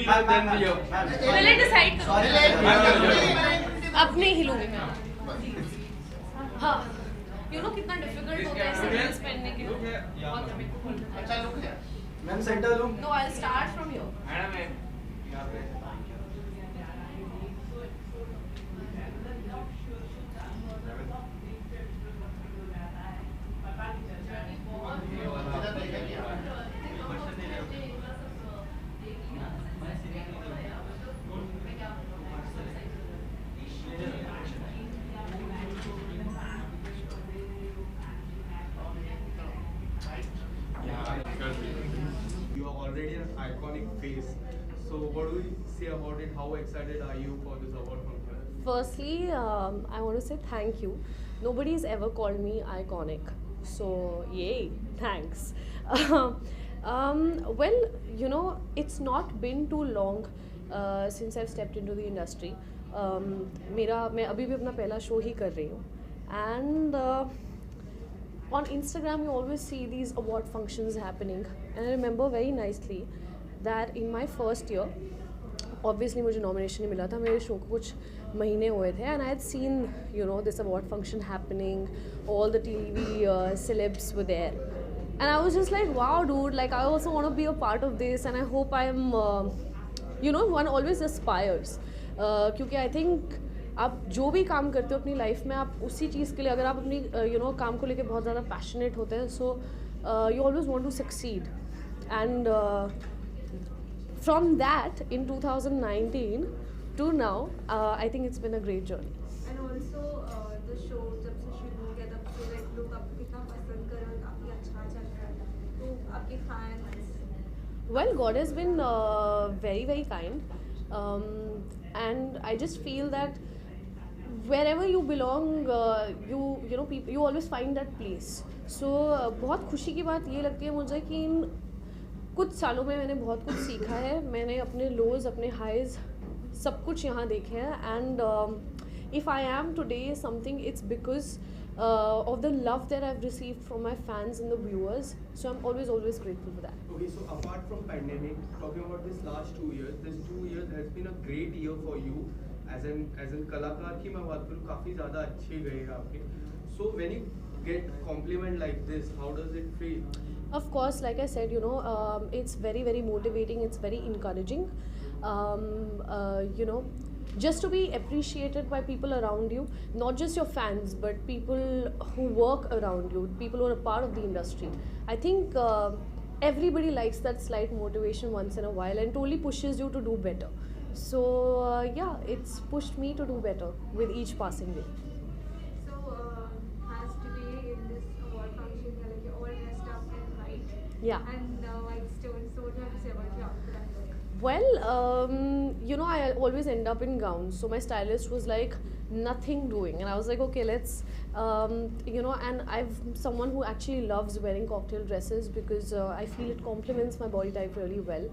then you. पहले decide करो। अब नहीं हिलूंगी मैं। हाँ, you know कितना डिफिकल्ट होता है ऐसे रील्स पहनने के लिए। अच्छा लुक है ma'am centre look. No, I'll start from here. Madam यहाँ पे You are already an iconic face. So what do you say about it? How excited are you for this award function? Firstly, I want to say thank you. Nobody's ever called me iconic. So, yay, thanks. Well, you know, it's not been too long since I've stepped into the industry. मैं अभी भी अपना पहला show ही कर रही हूँ. And on Instagram, you always see these award functions happening. And I remember very nicely that in my first year, obviously मुझे nomination नहीं मिला था, मेरे शो को कुछ महीने हुए थे, and I had seen, you know, this award function happening, all the TV celebs were there, and I was just like, wow dude, like I also want to be a part of this, and I hope I'm you know, one always aspires क्योंकि I think आप जो भी काम करते हो अपनी life में, आप उसी चीज़ के लिए, अगर आप अपनी you know, काम को लेके बहुत ज़्यादा पैशनेट होते हैं, so you always want to succeed, and from that in 2019 to now, I think it's been a great journey. And also the show जब से शुरू हो गया तब से like लोग आपको कितना पसंद कर रहे हैं, काफी अच्छा चल रहा है, तो आपके fans Well, God has been very, very kind, and I just feel that wherever you belong, you know, people, you always find that place. So बहुत खुशी की बात ये लगती है मुझे कि इन कुछ सालों में मैंने बहुत कुछ सीखा है, मैंने अपने लोज, अपने हाइज, सब कुछ यहाँ देखे हैं, and if I am today something, it's because of the love that I've received from my fans and the viewers, so I'm always grateful for that. Okay, so apart from pandemic, talking about this last 2 years, this 2 years has been a great year for you as an कलाकार की मैं बात करूँ काफ़ी ज़्यादा अच्छे गए हैं आपके. So when you get compliment like this, how does it feel? Of course, like I said, you know, it's very, very motivating, it's very encouraging, you know, just to be appreciated by people around you, not just your fans, but people who work around you, people who are a part of the industry. I think everybody likes that slight motivation once in a while, and it only pushes you to do better. So yeah, it's pushed me to do better with each passing day. so as today in this award function you're like you're all dressed up in white Yeah. and white stones, so what do you have to say about your outfit at work? Well, you know, I always end up in gowns. So my stylist was like, nothing doing. And I was like, okay, let's, you know, and I'm someone who actually loves wearing cocktail dresses because I feel it complements my body type really well.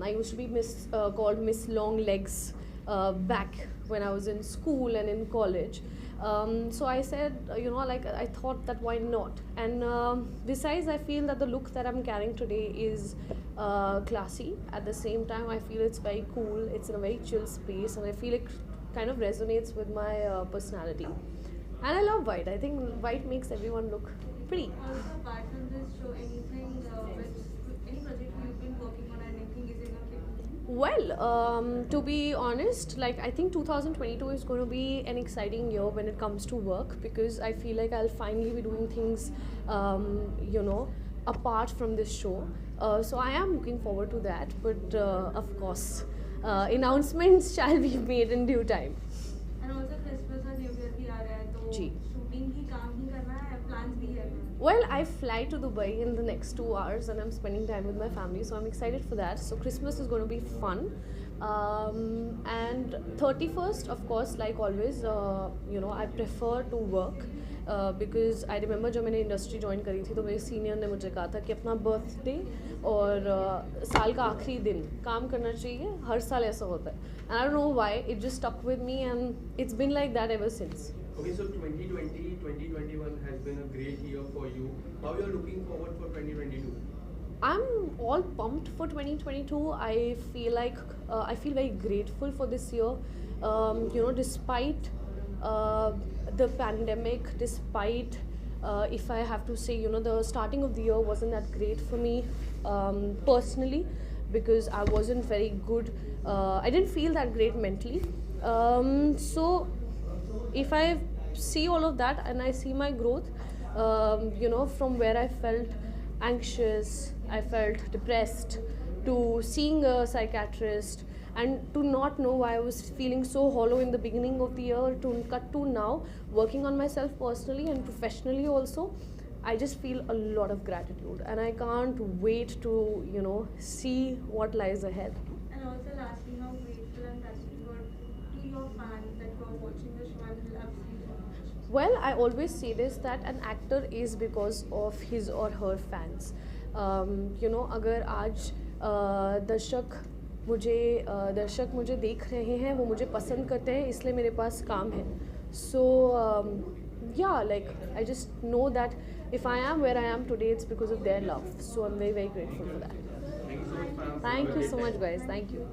I used to be called Miss Long Legs back when I was in school and in college. So I said, you know, like I thought that why not? And besides, I feel that the look that I'm carrying today is classy. At the same time, I feel it's very cool. It's in a very chill space, and I feel it kind of resonates with my personality. And I love white. I think white makes everyone look pretty. Also apart from this show, anything any project you've been working on, anything is in your pipeline? Well, to be honest, like I think 2022 is going to be an exciting year when it comes to work because I feel like I'll finally be doing things, you know, apart from this show. So I am looking forward to that. But of course, announcements shall be made in due time. And also Christmas और New Year भी आ रहा है, तो जी. shooting ही काम ही करना है, plans भी है. Well, I fly to Dubai in the next 2 hours and I'm spending time with my family, so I'm excited for that. So Christmas is going to be fun. And 31st, of course, like always, you know, I prefer to work because I remember जब मैंने industry join करी थी तो मेरे senior ने मुझे कहा था कि अपना बर्थडे और साल का आखिरी दिन काम करना चाहिए, हर साल ऐसा होता है. And I don't know why, it just stuck with me and it's been like that ever since. Okay, so 2020, 2021 has been a great year for you. How you are looking forward for 2022? I'm all pumped for 2022. I feel like I feel very grateful for this year. Despite the pandemic, despite if I have to say, the starting of the year wasn't that great for me personally, because I wasn't very good. I didn't feel that great mentally. So if I see all of that and I see my growth, from where I felt anxious, I felt depressed, to seeing a psychiatrist, and to not know why I was feeling so hollow in the beginning of the year, to cut to now working on myself personally and professionally also, I just feel a lot of gratitude, and I can't wait to see what lies ahead. And also lastly, how grateful and touching you are to your fans that were watching the show and loves you so much. Well, I always say this, that an actor is because of his or her fans. अगर आज दर्शक मुझे देख रहे हैं, वो मुझे पसंद करते हैं, इसलिए मेरे पास काम है. So I just know that if I am where I am today, it's because of their love. So I'm very, very grateful for that. Thank you so much, ma'am. Thank you so much, guys. Thank you.